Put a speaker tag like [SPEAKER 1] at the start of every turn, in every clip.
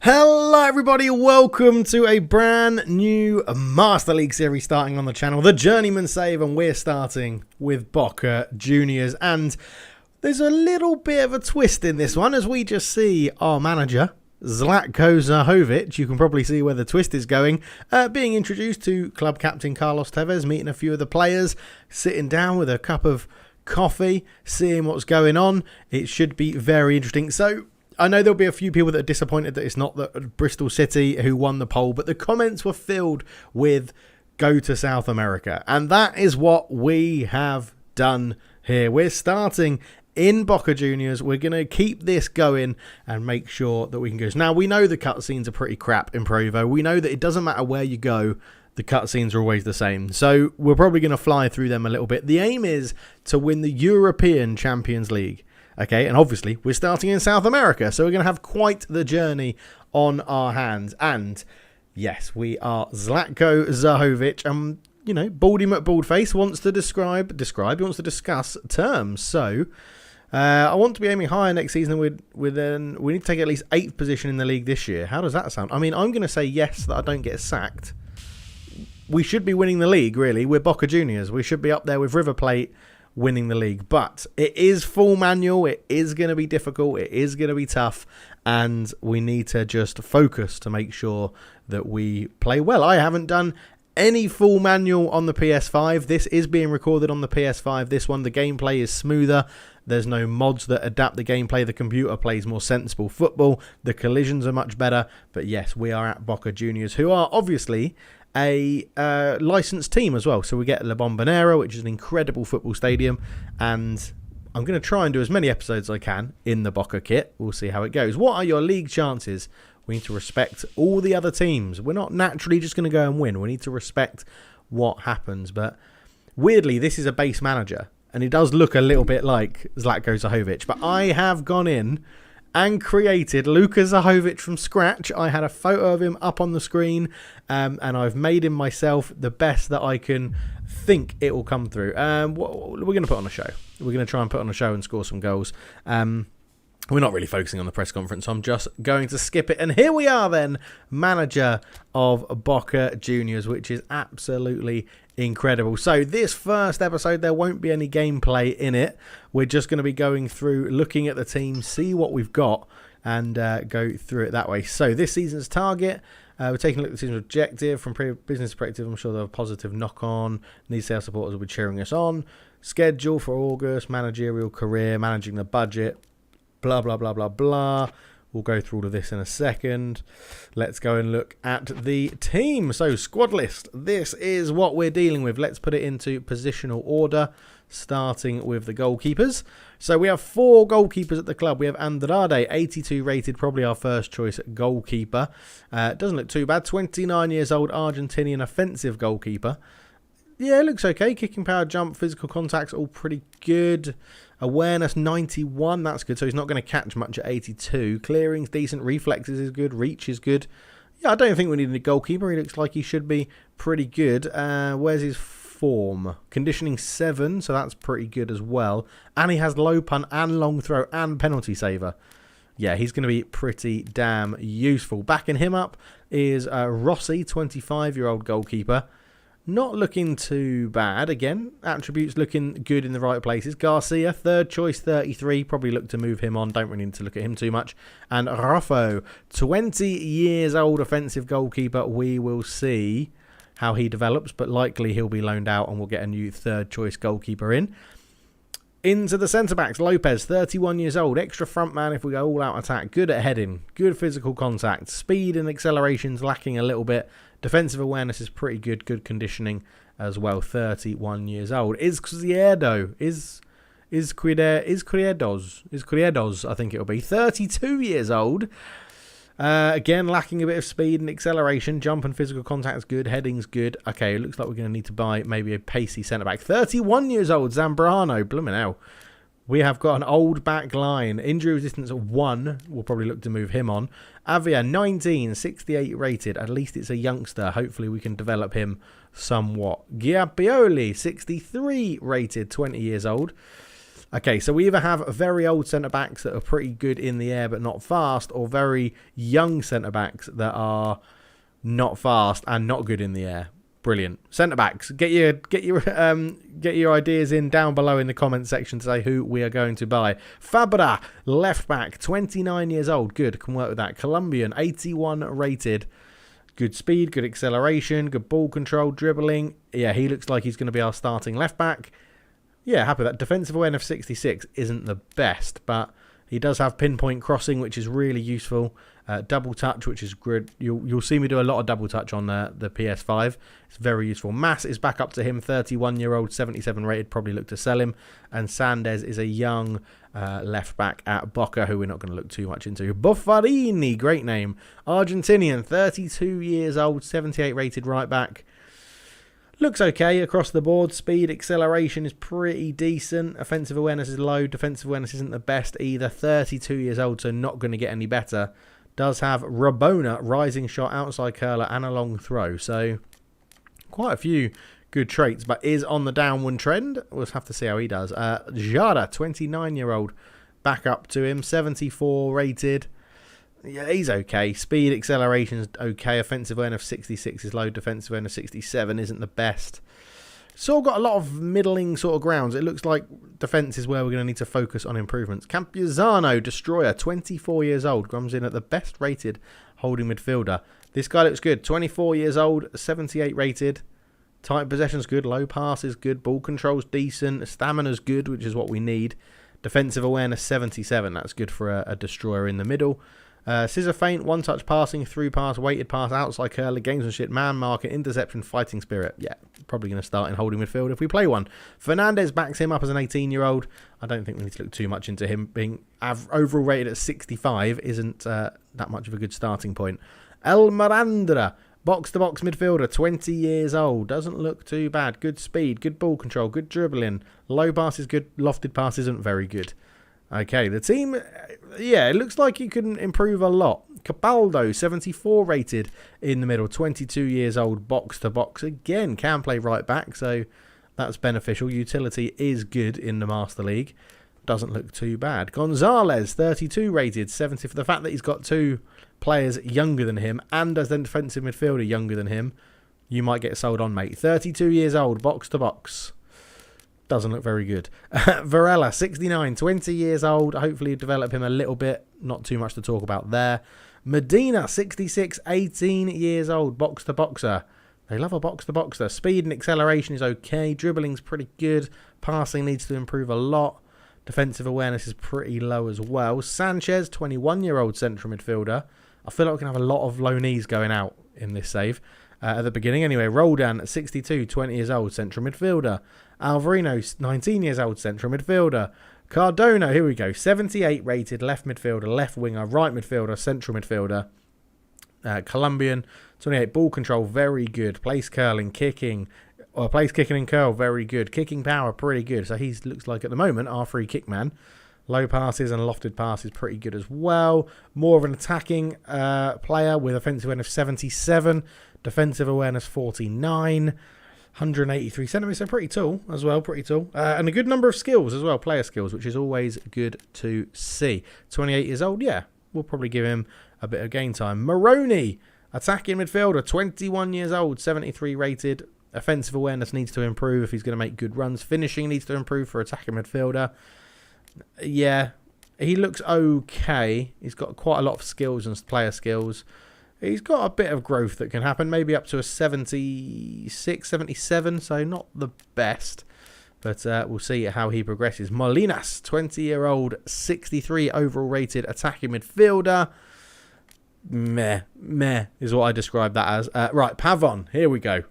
[SPEAKER 1] Hello everybody, welcome to a brand new Master League series starting on the channel, the Journeyman save, and we're starting with Boca Juniors. And there's a little bit of a twist in this one as we just see our manager, Zlatko Zahovic, you can probably see where the twist is going, being introduced to club captain Carlos Tevez, meeting a few of the players, sitting down with a cup of coffee, seeing what's going on. It should be very interesting. So I know there'll be a few people that are disappointed that it's not the Bristol City who won the poll, but the comments were filled with go to South America. And that is what we have done here. We're starting in Boca Juniors. We're going to keep this going and make sure that we can go. Now, we know the cutscenes are pretty crap in Pro Evo. We know that it doesn't matter where you go, the cutscenes are always the same. So we're probably going to fly through them a little bit. The aim is to win the European Champions League. Okay, and obviously we're starting in South America, so we're going to have quite the journey on our hands. And yes, we are Zlatko Zahovic. You know, Baldy McBaldface wants to he wants to discuss terms. So I want to be aiming higher next season. We need to take at least 8th position in the league this year. How does that sound? I mean, I'm going to say yes, that I don't get sacked. We should be winning the league, really. We're Boca Juniors. We should be up there with River Plate, winning the league, but it is full manual. It is going to be difficult. It is going to be tough, and we need to just focus to make sure that we play well. I haven't done any full manual on the PS5. This is being recorded on the PS5. This one, the gameplay is smoother. There's no mods that adapt the gameplay. The computer plays more sensible football. The collisions are much better. But yes, we are at Boca Juniors, who are obviously a licensed team as well. So we get La Bombonera, which is an incredible football stadium, and I'm going to try and do as many episodes as I can in the Boca kit. We'll see how it goes. What are your league chances? We need to respect all the other teams. We're not naturally just going to go and win. We need to respect what happens. But weirdly, this is a base manager, and he does look a little bit like Zlatko Zahovic. But I have gone in and created Luka Zahovic from scratch. I had a photo of him up on the screen, and I've made him myself the best that I can think it will come through. We're going to put on a show. We're going to try and put on a show and score some goals. We're not really focusing on the press conference, so I'm just going to skip it. And here we are then, manager of Boca Juniors, which is absolutely incredible. So this first episode, there won't be any gameplay in it. We're just going to be going through, looking at the team, see what we've got, and go through it that way. So this season's target, we're taking a look at the season's objective from business perspective. I'm sure there'll be a positive knock-on. These sales supporters will be cheering us on. Schedule for August, managerial career, managing the budget, blah, blah, blah, blah, blah. We'll go through all of this in a second. Let's go and look at the team. So, squad list. This is what we're dealing with. Let's put it into positional order, starting with the goalkeepers. So, we have 4 goalkeepers at the club. We have Andrade, 82 rated, probably our first choice goalkeeper. Doesn't look too bad. 29 years old, Argentinian offensive goalkeeper. Yeah, it looks okay. Kicking power, jump, physical contacts, all pretty good. Awareness, 91. That's good. So he's not going to catch much at 82. Clearing's decent. Reflexes is good. Reach is good. Yeah, I don't think we need a goalkeeper. He looks like he should be pretty good. Where's his form? Conditioning 7. So that's pretty good as well. And he has low punt and long throw and penalty saver. Yeah, he's going to be pretty damn useful. Backing him up is Rossi, 25-year-old goalkeeper. Not looking too bad. Again, attributes looking good in the right places. Garcia, third choice, 33. Probably look to move him on. Don't really need to look at him too much. And Raffo, 20 years old offensive goalkeeper. We will see how he develops, but likely he'll be loaned out and we'll get a new third choice goalkeeper in. Into the centre-backs, Lopez, 31 years old, extra front man if we go all-out attack, good at heading, good physical contact, speed and acceleration's lacking a little bit, defensive awareness is pretty good, good conditioning as well, 31 years old. Is Cuiedos, I think it'll be, 32 years old. Again, lacking a bit of speed and acceleration. Jump and physical contact's good. Heading's good. Okay, it looks like we're going to need to buy maybe a pacey centre-back. 31 years old, Zambrano. Blooming hell. We have got an old back line. Injury resistance of 1. We'll probably look to move him on. Avia, 19, 68 rated. At least it's a youngster. Hopefully we can develop him somewhat. Giappioli, 63 rated, 20 years old. Okay, so we either have very old centre-backs that are pretty good in the air but not fast, or very young centre-backs that are not fast and not good in the air. Brilliant. Centre-backs, get your ideas in down below in the comment section to say who we are going to buy. Fabra, left-back, 29 years old. Good, can work with that. Colombian, 81 rated. Good speed, good acceleration, good ball control, dribbling. Yeah, he looks like he's going to be our starting left-back. Yeah, happy with that. Defensive awareness 66 isn't the best, but he does have pinpoint crossing, which is really useful. Double touch, which is good. You'll see me do a lot of double touch on the PS5. It's very useful. Mass is back up to him, 31-year-old, 77 rated. Probably look to sell him. And Sandez is a young left back at Boca, who we're not going to look too much into. Buffarini, great name. Argentinian, 32 years old, 78 rated right back. Looks okay across the board. Speed, acceleration is pretty decent. Offensive awareness is low. Defensive awareness isn't the best either. 32 years old, so not going to get any better. Does have Rabona, rising shot, outside curler, and a long throw. So quite a few good traits, but is on the downward trend. We'll have to see how he does. Jada, 29-year-old, back up to him. 74 rated. Yeah, he's okay. Speed, acceleration is okay. Offensive awareness 66 is low. Defensive awareness 67 isn't the best. So got a lot of middling sort of grounds. It looks like defence is where we're going to need to focus on improvements. Campuzano, destroyer, 24 years old. Comes in at the best rated holding midfielder. This guy looks good. 24 years old, 78 rated. Tight possession's good. Low pass is good. Ball control's decent. Stamina's good, which is what we need. Defensive awareness 77. That's good for a destroyer in the middle. Scissor feint, one-touch passing, through pass, weighted pass, outside curler, gamesmanship, man marking, interception, fighting spirit. Yeah, probably going to start in holding midfield if we play one. Fernandez backs him up as an 18-year-old. I don't think we need to look too much into him. Being overall rated at 65 isn't that much of a good starting point. El Miranda, box-to-box midfielder, 20 years old. Doesn't look too bad. Good speed, good ball control, good dribbling. Low pass is good, lofted pass isn't very good. Okay, the team, yeah, it looks like you can improve a lot. Capaldo, 74 rated in the middle, 22 years old, box to box. Again, can play right back, so that's beneficial. Utility is good in the Master League. Doesn't look too bad. Gonzalez, 32 rated, 70 for the fact that he's got two players younger than him and as a defensive midfielder younger than him. You might get sold on, mate. 32 years old, box to box. Doesn't look very good. Varela, 69, 20 years old. Hopefully develop him a little bit. Not too much to talk about there. Medina, 66, 18 years old. Box-to-boxer. They love a box-to-boxer. Speed and acceleration is okay. Dribbling's pretty good. Passing needs to improve a lot. Defensive awareness is pretty low as well. Sanchez, 21-year-old central midfielder. I feel like we can have a lot of low knees going out in this save. At the beginning anyway. Roldan at 62, 20 years old, central midfielder. Alvarino, 19 years old, central midfielder. Cardona, here we go, 78 rated, left midfielder, left winger, right midfielder, central midfielder. Colombian, 28, ball control, very good. Place curling, kicking, or place kicking and curl, very good. Kicking power, pretty good. So he looks like at the moment our free kick man. Low passes and lofted passes, pretty good as well. More of an attacking player with offensive awareness 77. Defensive awareness 49, 183 centimeters, so pretty tall as well, pretty tall. And a good number of skills as well, player skills, which is always good to see. 28 years old, yeah, we'll probably give him a bit of game time. Moroni, attacking midfielder, 21 years old, 73 rated. Offensive awareness needs to improve if he's going to make good runs. Finishing needs to improve for attacking midfielder. Yeah, he looks okay. He's got quite a lot of skills and player skills. He's got a bit of growth that can happen, maybe up to a 76, 77, so not the best. But we'll see how he progresses. Molinas, 20-year-old, 63 overall rated attacking midfielder. Meh is what I describe that as. Right, Pavon, here we go.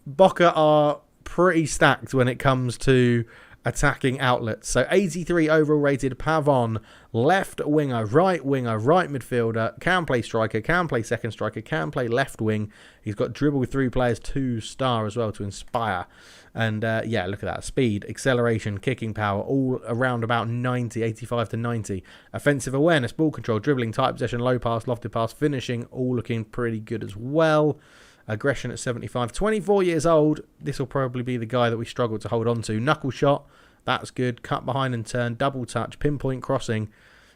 [SPEAKER 1] Boca are pretty stacked when it comes to attacking outlets. So 83 overall rated Pavon, left winger, right midfielder, can play striker, can play second striker, can play left wing. He's got dribble with three players, 2-star as well to inspire. And yeah, look at that. Speed, acceleration, kicking power, all around about 90, 85 to 90. Offensive awareness, ball control, dribbling, tight possession, low pass, lofted pass, finishing, all looking pretty good as well. Aggression at 75. 24 years old. This will probably be the guy that we struggle to hold on to. Knuckle shot. That's good. Cut behind and turn, double touch, pinpoint crossing.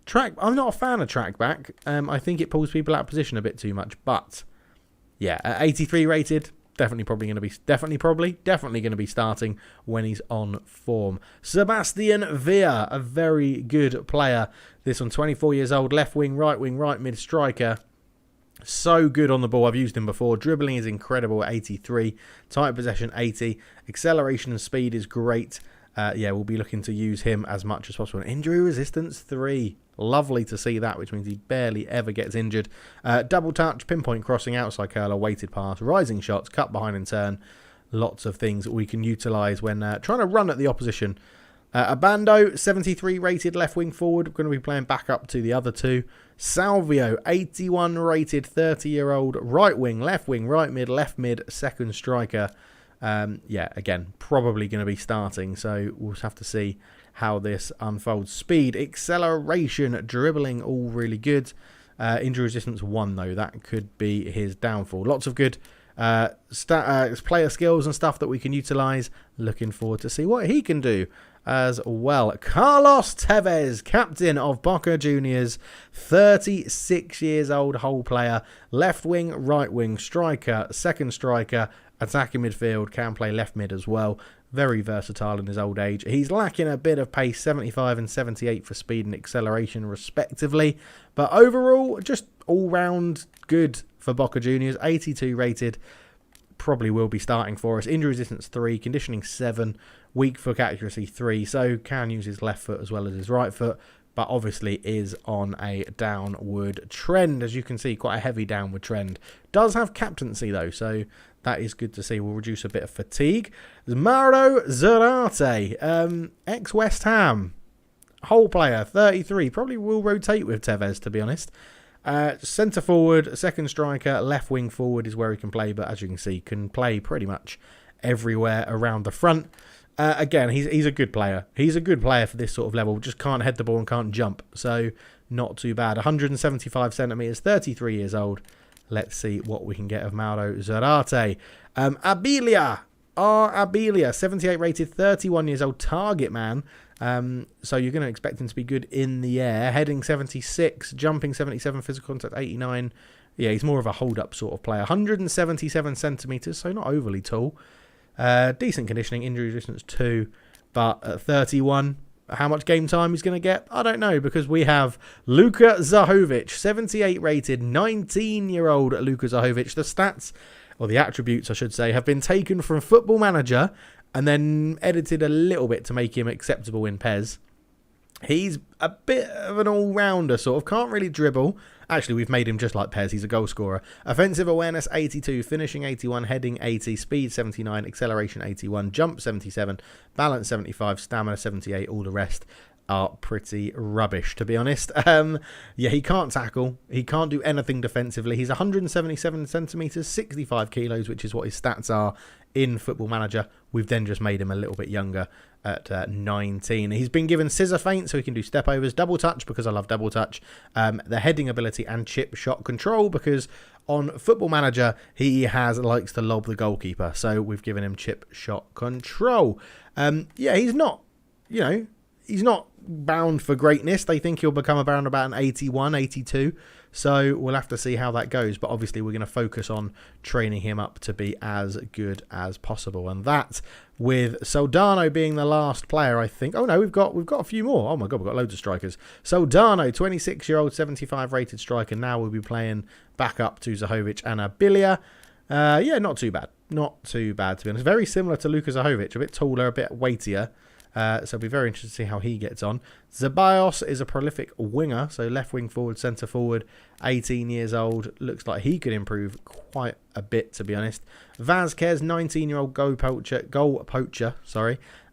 [SPEAKER 1] Track. I'm not a fan of track back. I think it pulls people out of position a bit too much. But yeah, 83 rated. Definitely going to be starting when he's on form. Sebastian Villa, a very good player. This one, 24 years old, left wing, right mid striker. So good on the ball. I've used him before. Dribbling is incredible at 83. Tight possession 80. Acceleration and speed is great. Yeah, we'll be looking to use him as much as possible. Injury resistance 3. Lovely to see that, which means he barely ever gets injured. Double touch, pinpoint crossing, outside curler, weighted pass, rising shots, cut behind and turn. Lots of things that we can utilise when trying to run at the opposition. Abando, 73 rated left wing forward. We're going to be playing back up to the other two. Salvio, 81 rated 30-year-old right wing, right mid, left mid, second striker. Yeah, again, probably going to be starting, so we'll have to see how this unfolds. Speed, acceleration, dribbling, all really good. Injury resistance 1, though. That could be his downfall. Lots of good player skills and stuff that we can utilise. Looking forward to see what he can do as well. Carlos Tevez, captain of Boca Juniors, 36 years old, whole player, left wing, right wing, striker, second striker, attacking midfield, can play left mid as well. Very versatile in his old age. He's lacking a bit of pace, 75 and 78 for speed and acceleration respectively. But overall, just all-round good for Boca Juniors. 82 rated. Probably will be starting for us. Injury resistance 3, conditioning 7, weak foot accuracy 3. So can use his left foot as well as his right foot. But obviously is on a downward trend. As you can see, quite a heavy downward trend. Does have captaincy though, so that is good to see. We'll reduce a bit of fatigue. Mauro Zarate, ex-West Ham. Whole player, 33. Probably will rotate with Tevez, to be honest. Centre forward, second striker, left wing forward is where he can play. But as you can see, can play pretty much everywhere around the front. Again, he's a good player. He's a good player for this sort of level. Just can't head the ball and can't jump. So not too bad. 175 centimetres, 33 years old. Let's see what we can get of Mauro Zarate. Abilia, 78 rated, 31 years old, target man. So you're going to expect him to be good in the air. Heading 76, jumping 77, physical contact 89. Yeah, he's more of a hold-up sort of player. 177 centimetres, so not overly tall. Decent conditioning, injury resistance 2, but at 31, how much game time he's going to get, I don't know, because we have Luka Zahovic, 78 rated, 19-year-old Luka Zahovic. The stats, or the attributes I should say, have been taken from Football Manager and then edited a little bit to make him acceptable in PES. He's a bit of an all-rounder, sort of. Can't really dribble. Actually, we've made him just like PES. He's a goal scorer. Offensive awareness, 82. Finishing, 81. Heading, 80. Speed, 79. Acceleration, 81. Jump, 77. Balance, 75. Stamina, 78. All the rest are pretty rubbish, to be honest. Yeah, he can't tackle. He can't do anything defensively. He's 177 centimetres, 65 kilos, which is what his stats are in Football Manager. We've then just made him a little bit younger at 19. He's been given scissor feint, so he can do step overs, double touch, because I love double touch, the heading ability, and chip shot control, because on Football Manager he likes to lob the goalkeeper, so we've given him chip shot control. Yeah, he's not, he's not bound for greatness. They think he'll become around about an 81, 82. So we'll have to see how that goes. But obviously we're going to focus on training him up to be as good as possible. And that, with Soldano being the last player, I think. Oh no, we've got a few more. Oh my God, we've got loads of strikers. Soldano, 26-year-old, 75 rated striker. Now we'll be playing back up to Zahovic and Abilia. Yeah, not too bad. Not too bad, to be honest. Very similar to Luka Zahovic. A bit taller, a bit weightier. So it'll be very interesting to see how he gets on. Zeballos is a prolific winger, so left wing forward, centre forward, 18 years old. Looks like he could improve quite a bit, to be honest. Vazquez, 19-year-old goal poacher,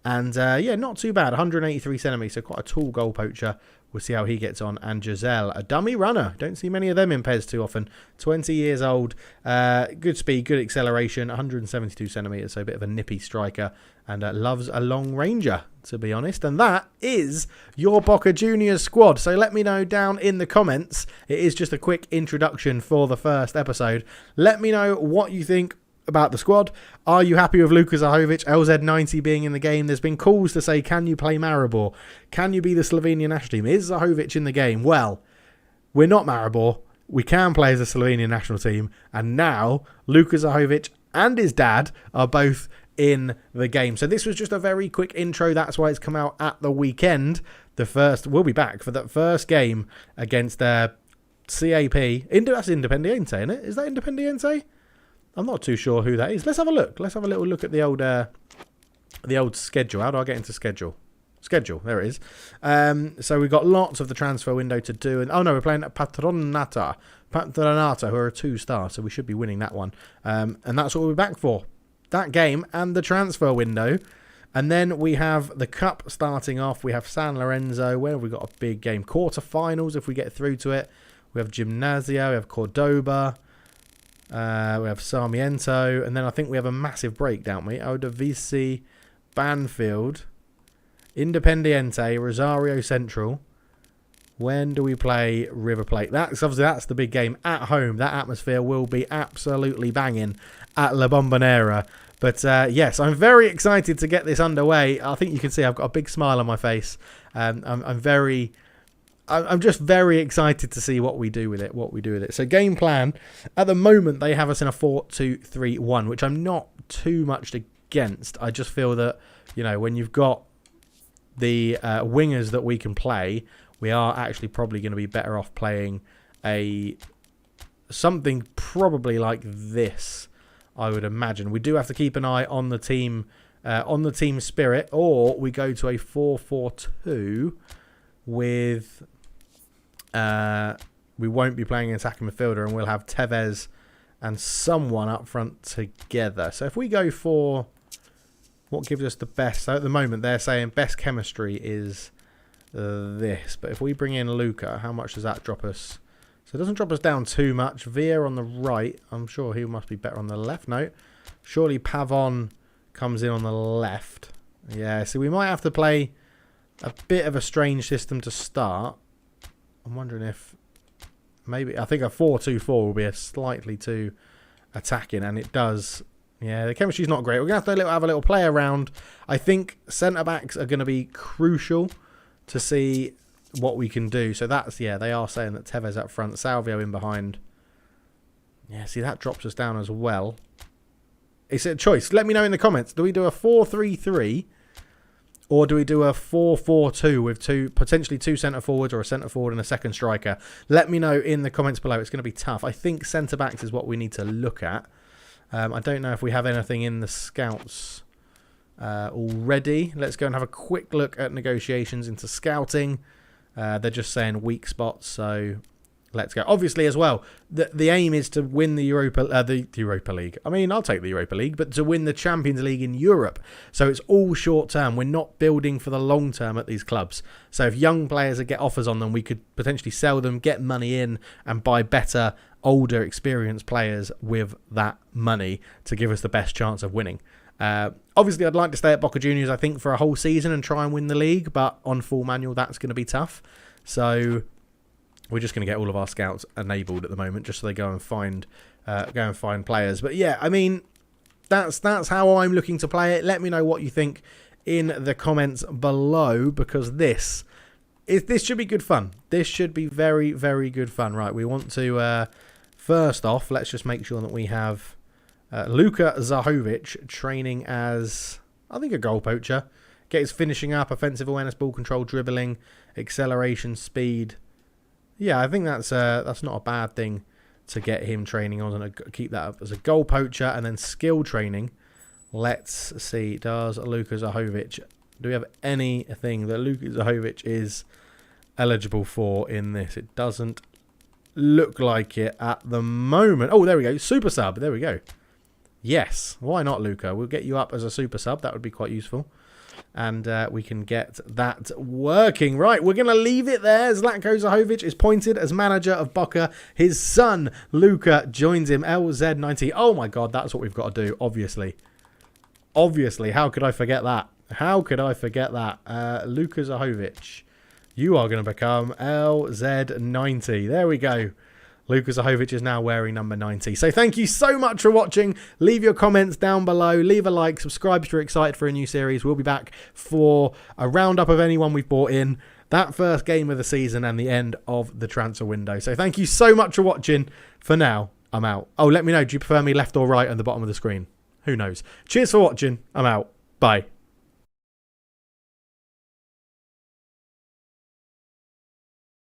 [SPEAKER 1] and yeah, not too bad. 183 centimetres, so quite a tall goal poacher. We'll see how he gets on. And Giselle, a dummy runner. Don't see many of them in PES too often. 20 years old. Good speed, good acceleration. 172 centimetres, so a bit of a nippy striker. And loves a long ranger, to be honest. And that is your Boca Juniors squad. So let me know down in the comments. It is just a quick introduction for the first episode. Let me know what you think about the squad. Are you happy with Zlatko Zahovic, LZ90 being in the game? There's been calls to say, can you play Maribor? Can you be the Slovenian national team? Is Zahovic in the game? Well, we're not Maribor. We can play as a Slovenian national team. And now, Zlatko Zahovic and his dad are both in the game. So this was just a very quick intro. That's why it's come out at the weekend. We'll be back for that first game against CAP. That's Independiente, isn't it? Is that Independiente? I'm not too sure who that is. Let's have a look. Let's have a little look at the old schedule. How do I get into schedule? Schedule. There it is. So we've got lots of the transfer window to do. And oh no, we're playing at Patronata, who are a 2-star. So we should be winning that one. And that's what we're back for. That game and the transfer window. And then we have the cup starting off. We have San Lorenzo. Where have we got a big game? Quarterfinals if we get through to it. We have Gimnasia. We have Cordoba. We have Sarmiento. And then I think we have a massive break, don't we? Odavisi, Banfield, Independiente, Rosario Central. When do we play River Plate? That's the big game at home. That atmosphere will be absolutely banging at La Bombonera. But yes, I'm very excited to get this underway. I think you can see I've got a big smile on my face. I'm just very excited to see what we do with it. So game plan, at the moment they have us in a 4-2-3-1, which I'm not too much against. I just feel that, you know, when you've got the wingers that we can play, we are actually probably going to be better off playing something probably like this, I would imagine. We do have to keep an eye on the team spirit, or we go to a 4-4-2 with we won't be playing an attacking midfielder, and we'll have Tevez and someone up front together. So if we go for what gives us the best, so at the moment they're saying best chemistry is this, but if we bring in Luca, how much does that drop us? So it doesn't drop us down too much. Villa on the right, I'm sure he must be better on the left. No, surely Pavon comes in on the left. Yeah, so we might have to play a bit of a strange system to start. I'm wondering if maybe, I think a 4-2-4 will be a slightly too attacking, and it does. Yeah, the chemistry's not great. We're going to have to have a little play around. I think centre-backs are going to be crucial to see what we can do. So that's, yeah, they are saying that Tevez up front, Salvio in behind. Yeah, see, that drops us down as well. It's a choice. Let me know in the comments. Do we do a 4-3-3 or do we do a 4-4-2 with potentially two centre-forwards, or a centre-forward and a second striker? Let me know in the comments below. It's going to be tough. I think centre-backs is what we need to look at. I don't know if we have anything in the scouts already. Let's go and have a quick look at negotiations into scouting. They're just saying weak spots, so let's go. Obviously, as well, the aim is to win the Europa League. I mean, I'll take the Europa League, but to win the Champions League in Europe. So it's all short term. We're not building for the long term at these clubs. So if young players get offers on them, we could potentially sell them, get money in, and buy better, older, experienced players with that money to give us the best chance of winning. Obviously, I'd like to stay at Boca Juniors, I think, for a whole season and try and win the league, but on full manual, that's going to be tough. So we're just going to get all of our scouts enabled at the moment, just so they go and find players. But yeah, I mean, that's how I'm looking to play it. Let me know what you think in the comments below, because this should be good fun. This should be very, very good fun. Right, we want to first off, let's just make sure that we have Zlatko Zahovic training as, I think, a goal poacher. Get his finishing up, offensive awareness, ball control, dribbling, acceleration, speed. Yeah, I think that's not a bad thing to get him training on, and keep that up as a goal poacher. And then skill training. Let's see, does Zlatko Zahovic, do we have anything that Zlatko Zahovic is eligible for in this? It doesn't look like it at the moment. Oh, there we go, super sub, there we go. Yes, why not, Luca? We'll get you up as a super sub. That would be quite useful. And we can get that working. Right, we're going to leave it there. Zlatko Zahovic is appointed as manager of Boca. His son, Luca, joins him. LZ90. Oh, my God, that's what we've got to do, obviously. Obviously, how could I forget that? How could I forget that? Zlatko Zahovic, you are going to become LZ90. There we go. Zlatko Zahovic is now wearing number 90. So thank you so much for watching. Leave your comments down below. Leave a like. Subscribe if you're excited for a new series. We'll be back for a roundup of anyone we've brought in, that first game of the season, and the end of the transfer window. So thank you so much for watching. For now, I'm out. Oh, let me know. Do you prefer me left or right at the bottom of the screen? Who knows? Cheers for watching. I'm out. Bye.